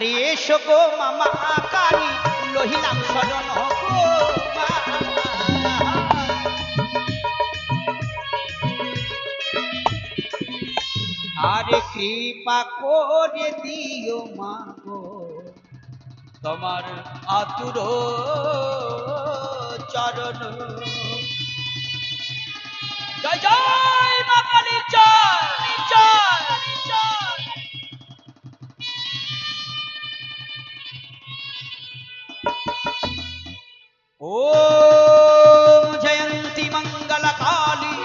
আরে এসো গো মামা কালী লহিলাম শরণ গো আরে কৃপা করে দিও মা গো তোমার আতুর চরণ। জয় জয় মা কালী জয় জয় জয়। ओम जयंती मंगल काली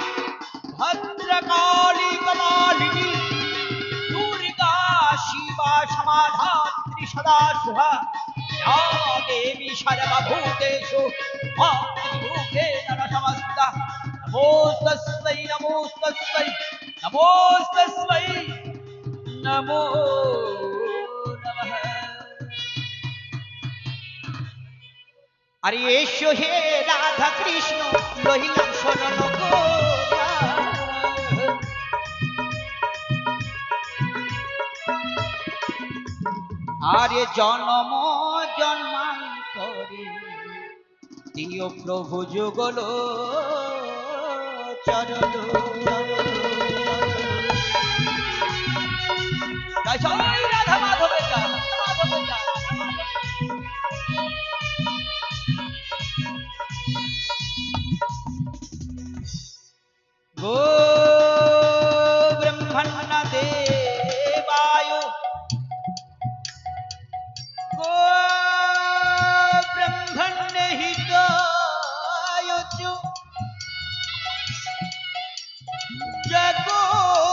भद्रकाली कपालिनी दुर्गा शिवा समाधात्री सदा शुभा या देवी सर्वभूतेषु मातृभूतेन नमस्ता। नमोस्तस्मै नमोस्तस्मै नमोस्तस्मै नमो नमः। আরে এসো হে রাধা কৃষ্ণ লহিলাম শরণ গো আরে জন্ম জন্মান্তরে দিও প্রভু যুগল চরণ। জয় জয় রাধা মাধবের জয় মাধবের জয়। गो ब्रह्मण्य देवाय गो ब्रह्मण्य हिताय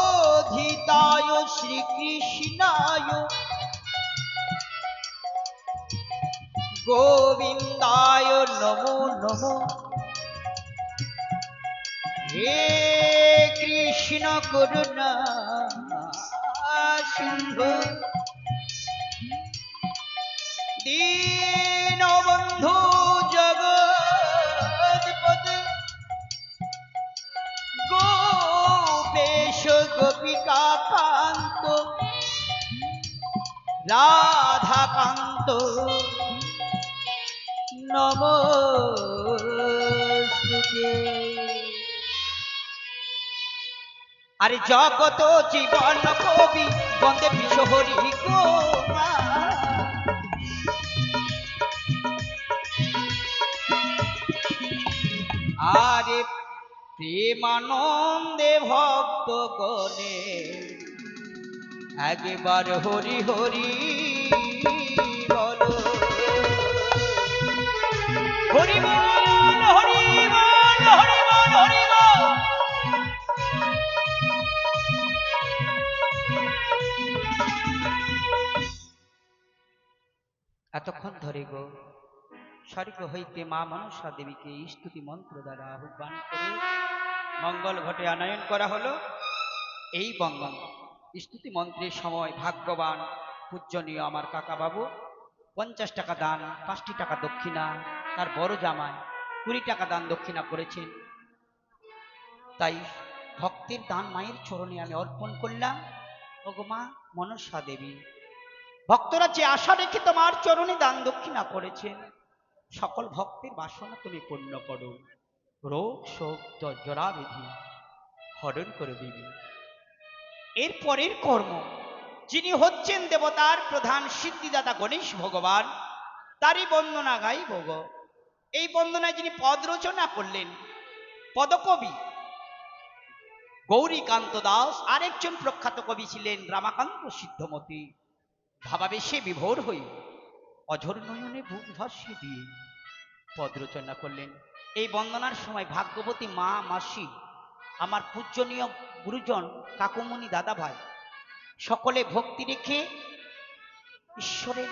जगोधिताय श्री कृष्णाय गोविंदाय नमो नमो। हे कृष्ण करुणा सिंधु दीनबंधु जगत्पते गोपेश गोपिका कांत राधा कांत नमोस्तुते। আরে জগত জীবন কবি বন্দে বিশ্ব হরি গো আরে প্রেমানন্দে ভক্ত গণে একবার হরি হরি বলো হরি বল হরি বল হরি বল হরি বল। এতক্ষণ ধরে গো স্বর্গ হইতে মা মনসা দেবীকে স্তুতি মন্ত্র দ্বারা আহ্বান করে মঙ্গল ঘটে আনয়ন করা হলো। এই বঙ্গন স্তুতি মন্ত্রের সময় ভাগ্যবান পূজনীয় আমার কাকা বাবু 50 টাকা দান 5টি টাকা দক্ষিণা তার বড় জামাই 20 টাকা দান দক্ষিণা করেছেন। তাই ভক্তের দান মায়ের চরণে আমি অর্পণ করলাম। ওগো মা মনসা দেবী ভক্তরা যে আশা রেখে তোমার চরণে দান দক্ষিণা করেছেন সকল ভক্তের বাসনা তুমি পূর্ণ করো। রোগ শোক জরা বিধি হরণ করে দিবি। এর পরের কর্ম যিনি হচ্ছেন দেবতার প্রধান সিদ্ধিদাতা গণেশ ভগবান তারই বন্দনা গাই ভোগ। এই বন্দনায় যিনি পদ রচনা করলেন পদকবি গৌরীকান্ত দাস, আরেকজন প্রখ্যাত কবি ছিলেন রামাকান্ত সিদ্ধমতী। ভাবাবেশে বিভোর হই অঝোর নয়নে বুক ভাসিয়ে দিয়ে পদ রচনা করলেন। এই বন্দনার সময় ভাগ্যবতী মা মাসি আমার পূজনীয় গুরুজন কাকুমণি দাদা ভাই সকলে ভক্তি রেখে ঈশ্বরের